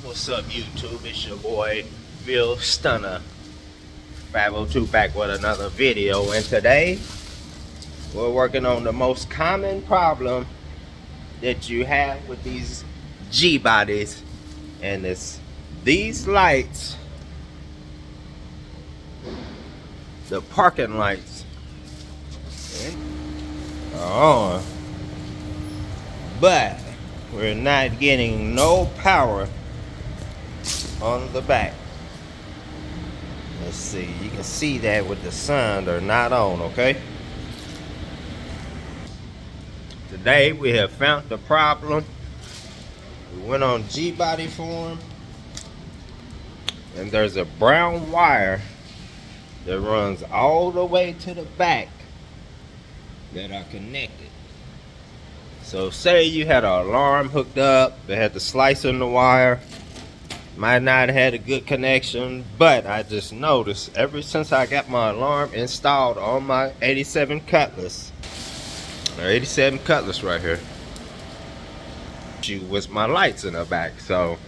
What's up, YouTube? It's your boy Phil Stunner 502 back with another video, and today we're working on the most common problem that you have with these G bodies, and it's these lights, the parking lights are on, but we're not getting no power on the back. Let's see, you can see that with the sun, they're not on, okay? Today we have found the problem. We went on G-body form, and there's a brown wire that runs all the way to the back that are connected. So say you had an alarm hooked up, they had the slicer in the wire, might not have had a good connection, but I just noticed ever since I got my alarm installed on my 87 Cutlass, or 87 Cutlass right here, she was my lights in the back. So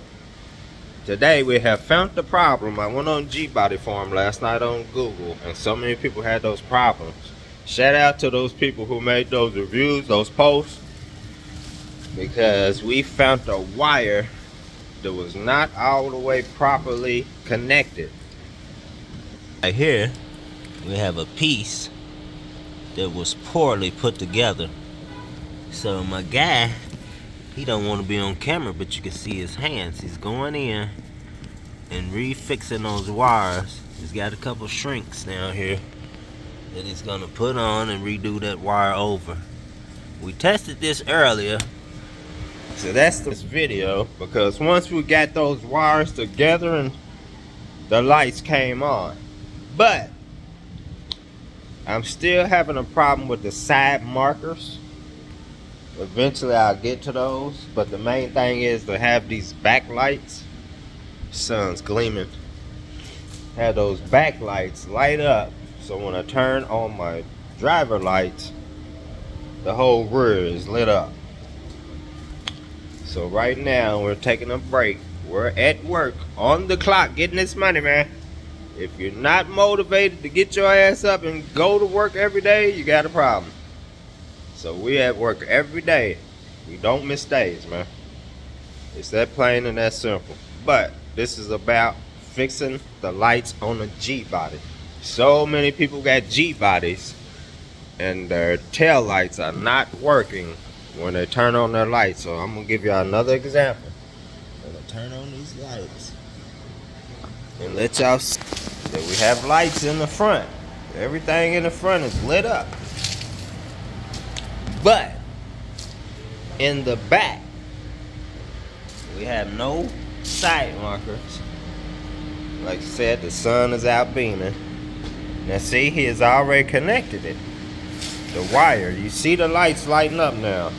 today we have found the problem. I went on G-body forum last night on Google, and so many people had those problems. Shout out to those people who made those reviews, those posts, because we found a wire that was not all the way properly connected. Right here we have a piece that was poorly put together. So my guy, he don't want to be on camera, but you can see his hands. He's going in and refixing those wires. He's got a couple shrinks down here that he's gonna put on and redo that wire over. We tested this earlier, so that's this video, because once we got those wires together and the lights came on. But I'm still having a problem with the side markers. Eventually I'll get to those, but the main thing is to have these backlights, sun's gleaming, have those backlights light up, so when I turn on my driver lights, the whole rear is lit up. So right now we're taking a break. We're at work on the clock getting this money, man. If you're not motivated to get your ass up and go to work every day, you got a problem. So we at work every day. We don't miss days, man. It's that plain and that simple. But this is about fixing the lights on the G-body. So many people got G-bodies and their tail lights are not working when they turn on their lights. So I'm gonna give you another example. I'm gonna turn on these lights and let y'all see that we have lights in the front. Everything in the front is lit up. But in the back, we have no side markers. Like I said, the sun is out beaming. Now see, he has already connected it. The wire, you see the lights lighting up now.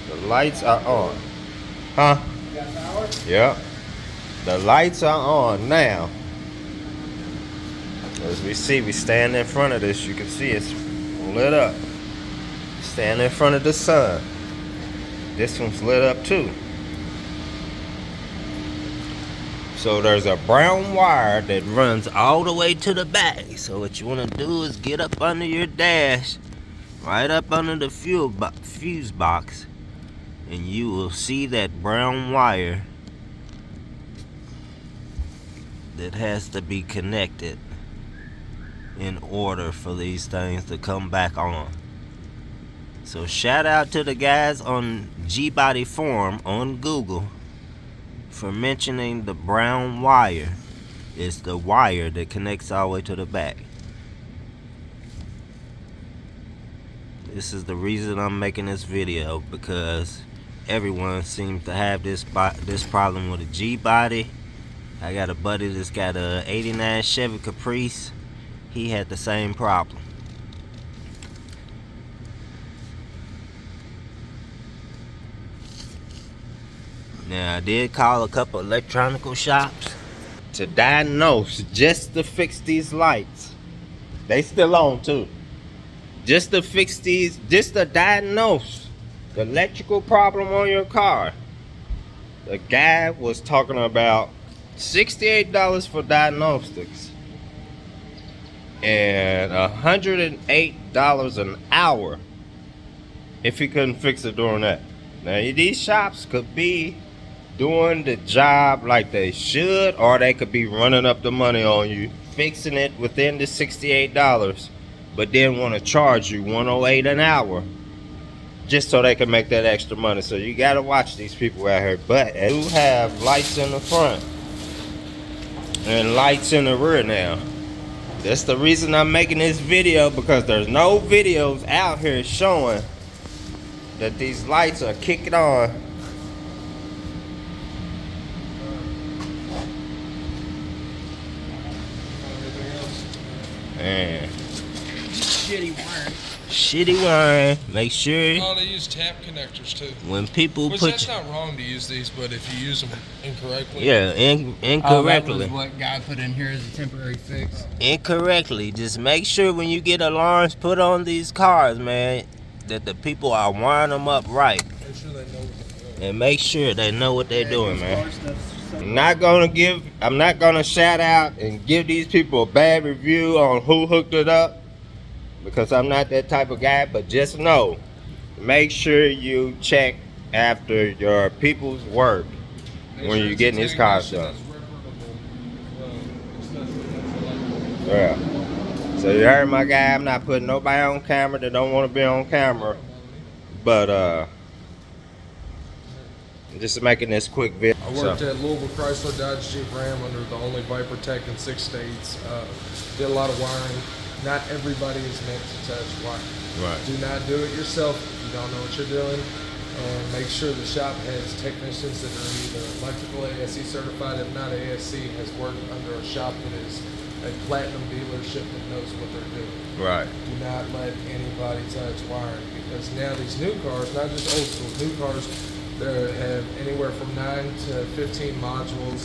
The lights are on. Huh? You got power? Yep. The lights are on now. As we see, we stand in front of this, you can see it's lit up. Stand in front of the sun. This one's lit up too. So there's a brown wire that runs all the way to the back. So what you want to do is get up under your dash, right up under the fuse box, and you will see that brown wire that has to be connected in order for these things to come back on. So shout out to the guys on G-body forum on Google for mentioning the brown wire. It's the wire that connects all the way to the back. This is the reason I'm making this video, because everyone seems to have this problem with a G-body. I got a buddy that's got a 89 Chevy Caprice. He had the same problem. Now I did call a couple electronical shops to diagnose, just to fix these lights. They still on too. Just to fix these, just to diagnose the electrical problem on your car. the guy was talking about $68 for diagnostics and $108 an hour if he couldn't fix it during that. Now these shops could be doing the job like they should, or they could be running up the money on you, fixing it within the $68, but then want to charge you $108 an hour just so they can make that extra money. So you gotta watch these people out here. But they do have lights in the front and lights in the rear now. That's the reason I'm making this video, because there's no videos out here showing that these lights are kicking on. Man, shitty wiring. Make sure. Oh, they use tap connectors too. When people Which put, that's not wrong to use these, but if you use them incorrectly. yeah, incorrectly. That was what guy put in here as a temporary fix. Incorrectly. Just make sure when you get alarms put on these cars, man, that the people are wiring them up right. Make sure they know what they're doing. And make sure they know what they're doing, man. I'm not gonna shout out and give these people a bad review on who hooked it up, because I'm not that type of guy. But just know, make sure you check after your people's work when you're getting these cars done. Yeah. So you heard my guy. I'm not putting nobody on camera that don't want to be on camera, but just making this quick video. I worked at Louisville Chrysler Dodge Jeep Ram under the only Viper Tech in 6 states. Did a lot of wiring. Not everybody is meant to touch wiring. Right. Do not do it yourself if you don't know what you're doing. And make sure the shop has technicians that are either electrical ASE certified. If not, ASC has worked under a shop that is a platinum dealership that knows what they're doing. Right. Do not let anybody touch wiring, because now these new cars, not just old school, new cars, they have anywhere from 9 to 15 modules.